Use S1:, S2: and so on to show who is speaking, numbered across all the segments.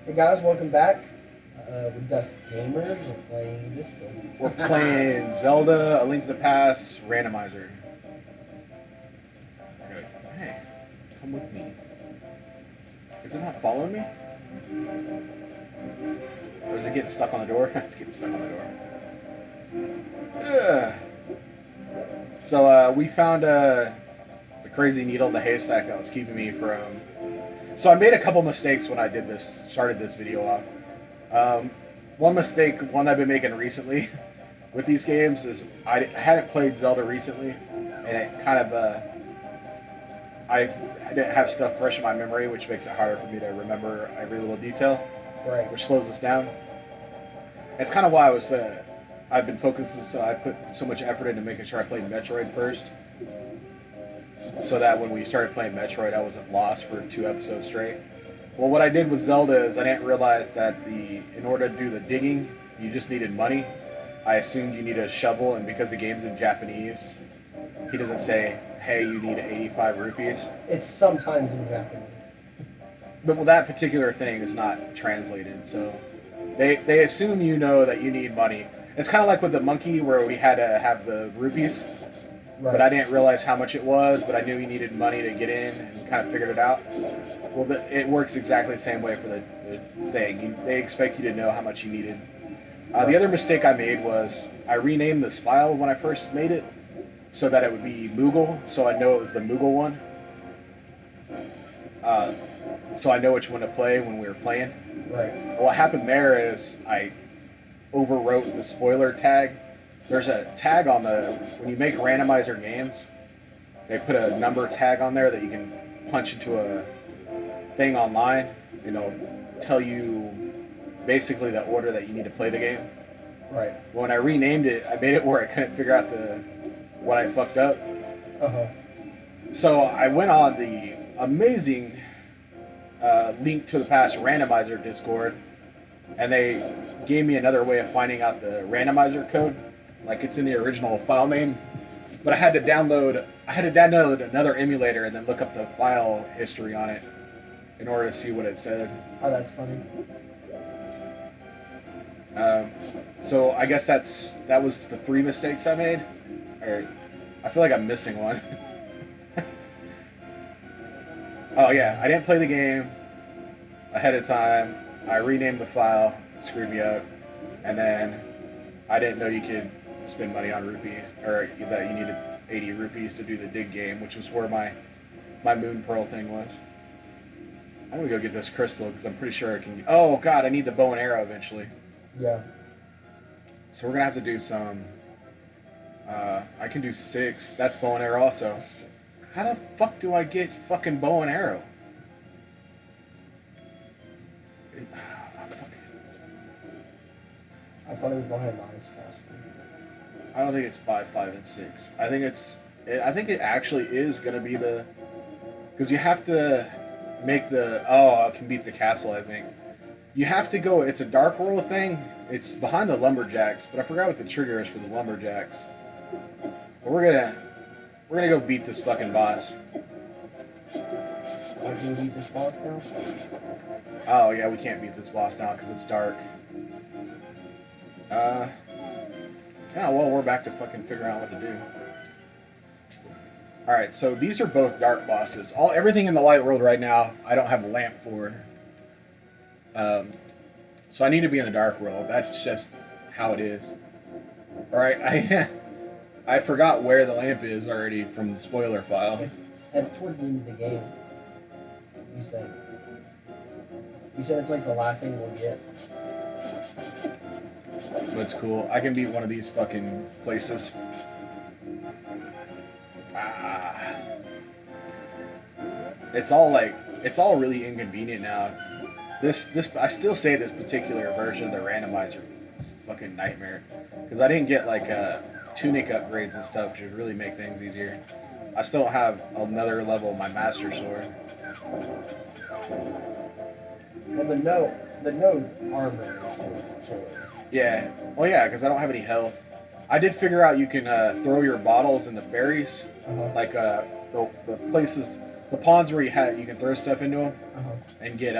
S1: Hey guys, welcome back. With Dust Gamers, we're playing this thing.
S2: We're playing Zelda, A Link to the Past, Randomizer. Okay. Hey, come with me. Is it not following me? Or is it getting stuck on the door? It's getting stuck on the door. Ugh. So we found the crazy needle in the haystack that was keeping me from... So I made a couple mistakes when I started this video off. One mistake, one I've been making recently with these games is I hadn't played Zelda recently, and it kind of I didn't have stuff fresh in my memory, which makes it harder for me to remember every little detail,
S1: Right.
S2: which slows us down. It's kind of why I've been focusing, so I put so much effort into making sure I played Metroid first, so that when we started playing Metroid, I wasn't lost for 2 episodes straight. Well, what I did with Zelda is I didn't realize that in order to do the digging, you just needed money. I assumed you need a shovel, and because the game's in Japanese, he doesn't say, hey, you need 85 rupees.
S1: It's sometimes in Japanese.
S2: But well, that particular thing is not translated, so they assume you know that you need money. It's kind of like with the monkey where we had to have the rupees,
S1: Right.
S2: but I didn't realize how much it was, but I knew you needed money to get in and kind of figured it out. Well, it works exactly the same way for the thing. They expect you to know how much you needed. The other mistake I made was I renamed this file when I first made it so that it would be Moogle, so I know it was the Moogle one. So I know which one to play when we were playing.
S1: Right.
S2: What happened there is I overwrote the spoiler tag. There's a tag on when you make randomizer games, they put a number tag on there that you can punch into a thing online, and it'll tell you basically the order that you need to play the game.
S1: Right.
S2: When I renamed it, I made it where I couldn't figure out what I fucked up.
S1: Uh-huh.
S2: So I went on the amazing Link to the Past Randomizer Discord, and they gave me another way of finding out the randomizer code. Like it's in the original file name, but I had to download another emulator and then look up the file history on it in order to see what it said.
S1: Oh, that's funny.
S2: So I guess that was the 3 mistakes I made. Or I feel like I'm missing one. Oh yeah, I didn't play the game ahead of time. I renamed the file, it screwed me up, and then I didn't know you could spend money on rupees, or that you needed 80 rupees to do the dig game, which was where my moon pearl thing was. I'm gonna go get this crystal because I'm pretty sure I can. Oh god, I need the bow and arrow eventually.
S1: Yeah.
S2: So we're gonna have to do some. I can do 6. That's bow and arrow also. How the fuck do I get fucking bow and arrow?
S1: I thought it was behind eyes faster.
S2: I don't think it's 5, 5, and 6. I think it actually is gonna be because you have to make I can beat the castle. I think you have to go. It's a dark world thing. It's behind the lumberjacks, but I forgot what the trigger is for the lumberjacks. But we're gonna go beat this fucking boss.
S1: Why can we beat this boss now?
S2: Oh yeah, we can't beat this boss down because it's dark. Yeah, well, we're back to fucking figuring out what to do. Alright, so these are both dark bosses. Everything in the light world right now, I don't have a lamp for. So I need to be in the dark world. That's just how it is. Alright, I forgot where the lamp is already from the spoiler file.
S1: It's towards the end of the game. You said. You said it's like the last thing we'll get.
S2: But it's cool. I can beat one of these fucking places. It's all really inconvenient now. I still say this particular version of the randomizer is a fucking nightmare. Because I didn't get like tunic upgrades and stuff, which would really make things easier. I still don't have another level of my master sword.
S1: Well, the no armor is just killer.
S2: Yeah. Well, yeah, because I don't have any health. I did figure out you can throw your bottles in the ferries.
S1: Uh-huh.
S2: Like the places, The ponds where you can throw stuff into them
S1: Uh-huh.
S2: and get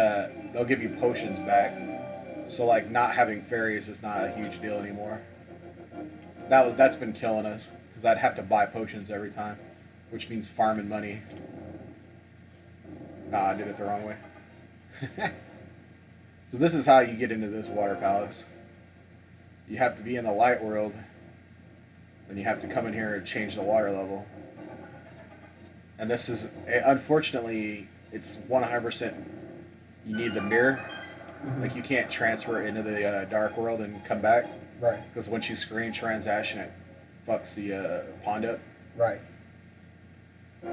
S2: they'll give you potions back. So like not having fairies is not a huge deal anymore. That's been killing us because I'd have to buy potions every time, which means farming money. Nah, I did it the wrong way. So this is how you get into this water palace. You have to be in the light world, and you have to come in here and change the water level. And this is, unfortunately, it's 100%. You need the mirror.
S1: Mm-hmm.
S2: Like you can't transfer it into the dark world and come back.
S1: Right.
S2: Because once you screen transaction, it fucks the pond up.
S1: Right.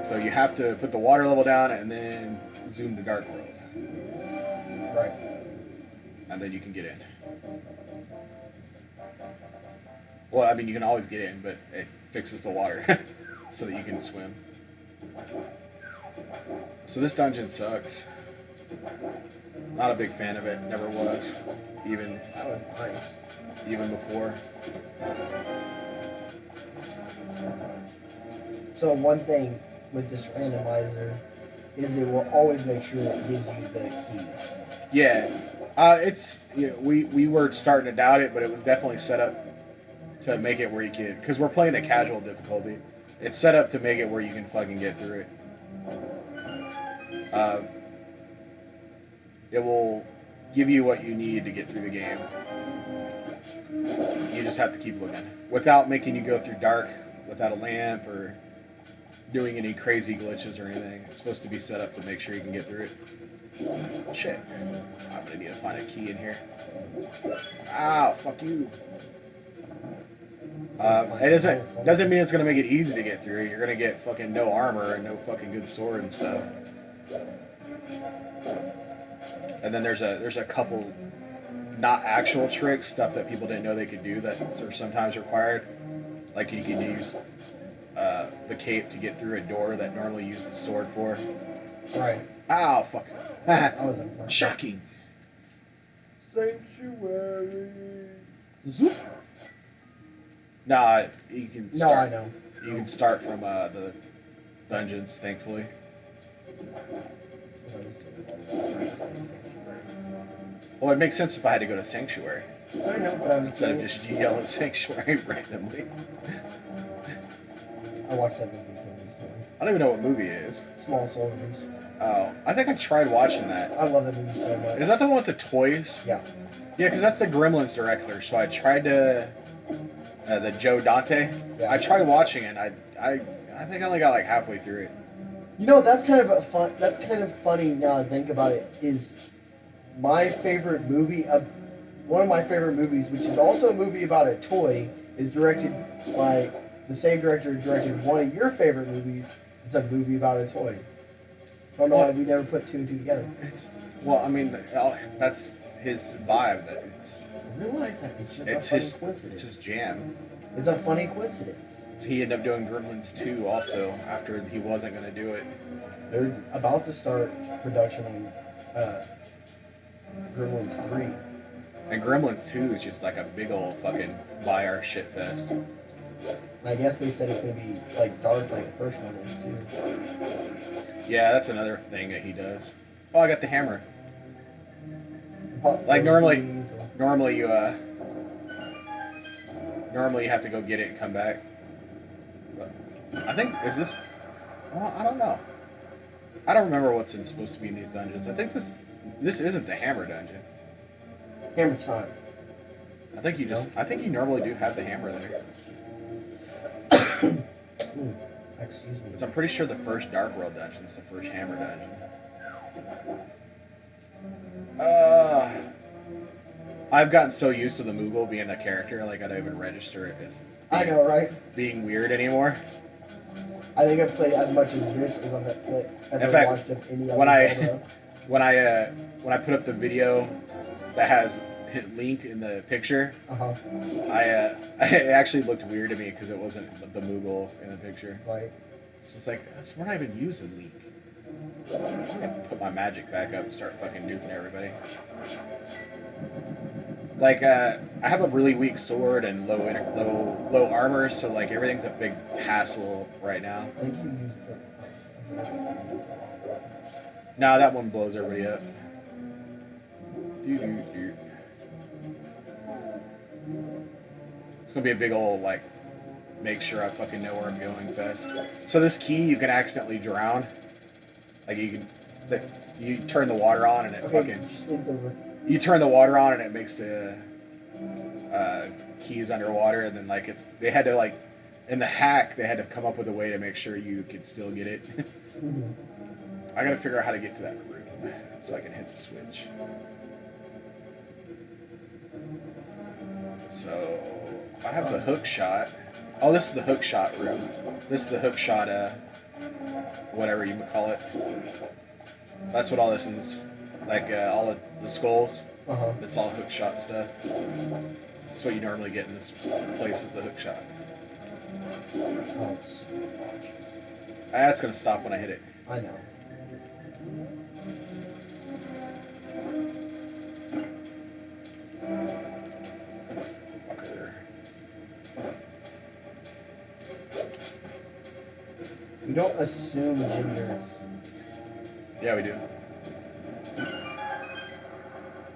S2: So you have to put the water level down and then zoom to dark world.
S1: Right.
S2: And then you can get in. Well, I mean, you can always get in, but it fixes the water so that you can swim. So this dungeon sucks. Not a big fan of it. Never was. Even
S1: That was nice.
S2: even before.
S1: So one thing with this randomizer is it will always make sure that it gives you the keys.
S2: Yeah, it's we were starting to doubt it, but it was definitely set up to make it where you can, because we're playing the casual difficulty. It's set up to make it where you can fucking get through it. It will give you what you need to get through the game. You just have to keep looking without making you go through dark, without a lamp or doing any crazy glitches or anything. It's supposed to be set up to make sure you can get through it. Shit. I'm gonna need to find a key in here. Ow, fuck you. It doesn't mean it's gonna make it easy to get through. You're gonna get fucking no armor and no fucking good sword and stuff. And then there's a couple not actual tricks, stuff that people didn't know they could do that are sometimes required. Like you can use the cape to get through a door that normally use the sword for.
S1: Right.
S2: Ow, fuck.
S1: That was unfortunate.
S2: Shocking.
S1: Sanctuary. Zoop.
S2: Nah, you can
S1: No,
S2: start.
S1: I know.
S2: You can start from the dungeons, thankfully. Well, it makes sense if I had to go to Sanctuary
S1: I know, but I'm
S2: instead of just yelling Sanctuary randomly.
S1: I watched that movie again recently.
S2: I don't even know what movie it is.
S1: Small Soldiers.
S2: Oh, I think I tried watching that.
S1: I love that movie so much.
S2: Is that the one with the toys?
S1: Yeah.
S2: Yeah, because that's the Gremlins director. So I tried to the Joe Dante.
S1: Yeah.
S2: I tried watching it. I think I only got like halfway through it.
S1: You know, that's kind of a fun. That's kind of funny now that I think about it. Is my favorite movie one of my favorite movies, which is also a movie about a toy, is directed by the same director who directed one of your favorite movies. It's a movie about a toy. I don't know why we never put two and two together.
S2: Well, I mean, that's his vibe.
S1: I realize that it's just
S2: It's
S1: a funny
S2: his
S1: coincidence.
S2: It's his jam.
S1: It's a funny coincidence.
S2: He ended up doing Gremlins 2 also after he wasn't going to do it.
S1: They're about to start production on Gremlins 3.
S2: And Gremlins 2 is just like a big old fucking buy our shit fest.
S1: And I guess they said it's going to be like dark like the first one is too.
S2: Yeah, that's another thing that he does. Oh, I got the hammer.
S1: Pop
S2: Like normally
S1: movies or-
S2: Normally you have to go get it and come back. But I think well, I don't know. I don't remember what's supposed to be in these dungeons. I think this isn't the hammer dungeon.
S1: Hammer time.
S2: I think you normally do have the hammer there.
S1: Excuse me.
S2: 'Cause I'm pretty sure the first Dark World dungeon is the first hammer dungeon. I've gotten so used to the Moogle being a character, like I don't even register it as
S1: I know, right?
S2: being weird anymore.
S1: I think I've played as much as this as I've ever
S2: In fact,
S1: watched of any other
S2: when I-
S1: Zelda.
S2: When I put up the video that has Link in the picture,
S1: Uh-huh.
S2: it actually looked weird to me because it wasn't the Moogle in the picture.
S1: Right.
S2: It's just like we're not even using Link. I'm gonna put my magic back up and start fucking nuking everybody. Like I have a really weak sword and low armor, so like everything's a big hassle right now.
S1: I think you used the
S2: Nah, that one blows everybody up. Doo-doo-doo. It's gonna be a big old, like, make sure I fucking know where I'm going fast. So this key you can accidentally drown. Like you turn the water on and it fucking.
S1: Just leave the.
S2: You turn the water on and it makes the keys underwater, and then like they had to like in the hack they had to come up with a way to make sure you could still get it.
S1: Mm-hmm.
S2: I gotta figure out how to get to that room so I can hit the switch. So I have the hook shot. Oh, this is the hook shot room. This is the hook shot, whatever you would call it. That's what all this is. Like all of the skulls. It's all hook shot stuff. That's what you normally get in this place is the hook shot.
S1: Oh, it's so gorgeous.
S2: That's gonna stop when I hit it.
S1: I know.
S2: Fucker.
S1: We don't assume genders.
S2: Yeah, we do.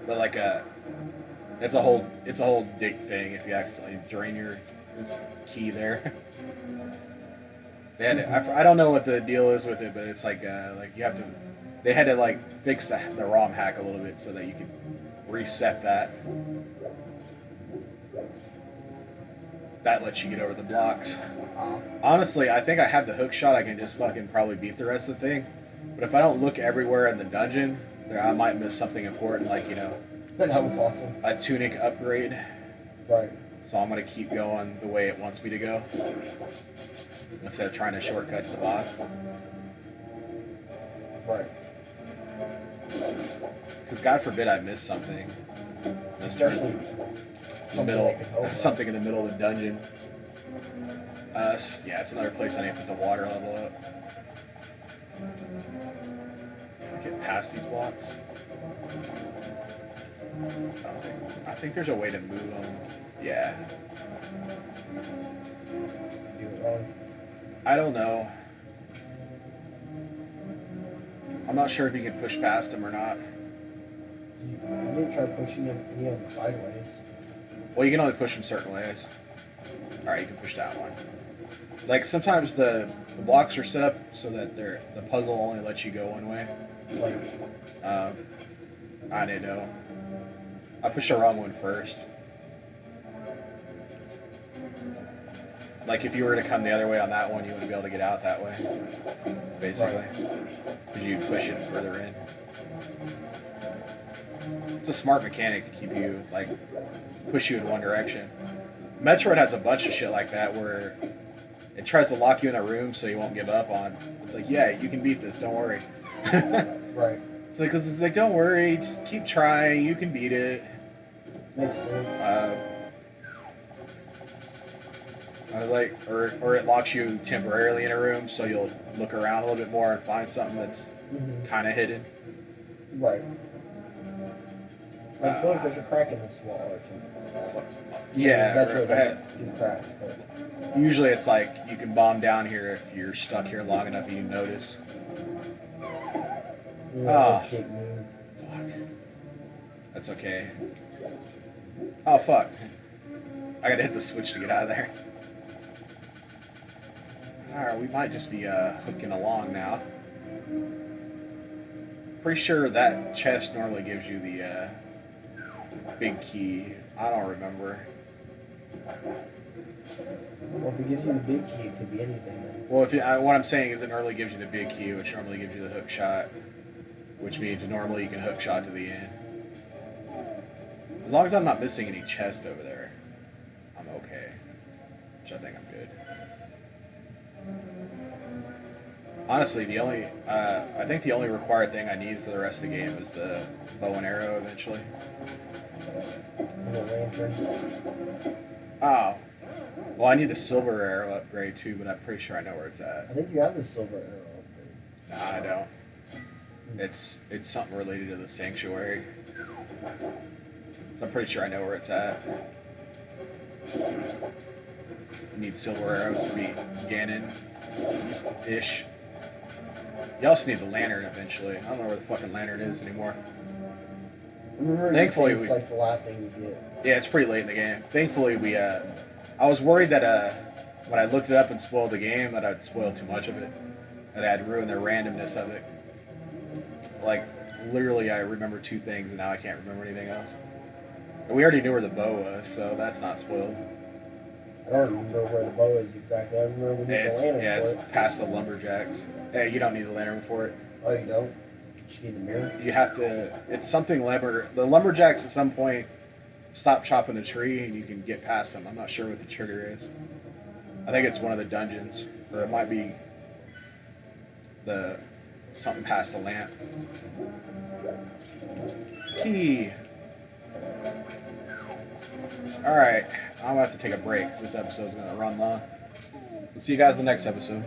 S2: But like it's a whole dick thing if you accidentally drain your key there. I don't know what the deal is with it, but it's like you have to. They had to like fix the ROM hack a little bit so that you could reset that. That lets you get over the blocks. Honestly, I think I have the hook shot. I can just fucking probably beat the rest of the thing. But if I don't look everywhere in the dungeon, I might miss something important, like
S1: That was awesome.
S2: a tunic upgrade.
S1: Right.
S2: So I'm gonna keep going the way it wants me to go instead of trying to shortcut to the boss.
S1: Right.
S2: Because God forbid I miss something.
S1: Especially
S2: something in the middle of the dungeon. Yeah, it's another place I need to put the water level up. Get past these blocks. I think there's a way to move them. Yeah.
S1: Do it wrong.
S2: I don't know. I'm not sure if you can push past them or not.
S1: You didn't try pushing any of them sideways.
S2: Well, you can only push them certain ways. Alright, you can push that one. Like, sometimes the blocks are set up so that the puzzle only lets you go one way.
S1: Like,
S2: I didn't know. I pushed the wrong one first. Like, if you were to come the other way on that one, you wouldn't be able to get out that way. Basically. Because you push it further in. It's a smart mechanic to keep you, like, push you in one direction. Metroid has a bunch of shit like that where it tries to lock you in a room so you won't give up on. It's like, yeah, you can beat this, don't worry.
S1: right.
S2: So because it's like, don't worry, just keep trying, you can beat it.
S1: Makes sense.
S2: I was like, or it locks you temporarily in a room so you'll look around a little bit more and find something that's kind of hidden.
S1: Right. Like, I feel like there's a crack in this wall or something.
S2: Yeah.
S1: Metro doesn't do cracks, but
S2: usually it's like you can bomb down here if you're stuck here long enough and you notice.
S1: Dick move.
S2: Fuck. That's okay. Oh, fuck. I gotta hit the switch to get out of there. Alright, we might just be hooking along now. Pretty sure that chest normally gives you the big key. I don't remember.
S1: Well, if it gives you the big key, it could be anything then.
S2: Well, what I'm saying is it normally gives you the big key, which normally gives you the hook shot, which means normally you can hook shot to the end. As long as I'm not missing any chest over there, I'm okay. Which I think I'm good. Honestly, I think the only required thing I need for the rest of the game is the bow and arrow eventually.
S1: And the lantern.
S2: Oh. Well, I need the silver arrow upgrade too, but I'm pretty sure I know where it's at.
S1: I think you have the silver arrow upgrade.
S2: Nah, I don't. It's something related to the sanctuary. So I'm pretty sure I know where it's at. I need silver arrows to beat Ganon. Ish. You also need the lantern eventually. I don't know where the fucking lantern is anymore.
S1: Remember,
S2: Thankfully,
S1: it's like the last thing we get.
S2: Yeah, it's pretty late in the game. Thankfully, I was worried that when I looked it up and spoiled the game, that I'd spoil too much of it, that I'd ruin the randomness of it. Like, literally, I remember 2 things, and now I can't remember anything else. And we already knew where the bow was, so that's not spoiled.
S1: I don't remember where the bow is exactly. I remember we need the lantern
S2: it's
S1: for it.
S2: past the lumberjacks. Hey, you don't need the lantern for it.
S1: Oh, you don't? You need the mirror?
S2: You have to. It's something the lumberjacks at some point stop chopping a tree and you can get past them. I'm not sure what the trigger is. I think it's one of the dungeons, or it might be something past the lamp. Key. All right, I'm gonna have to take a break because this episode's gonna run long. We'll see you guys in the next episode.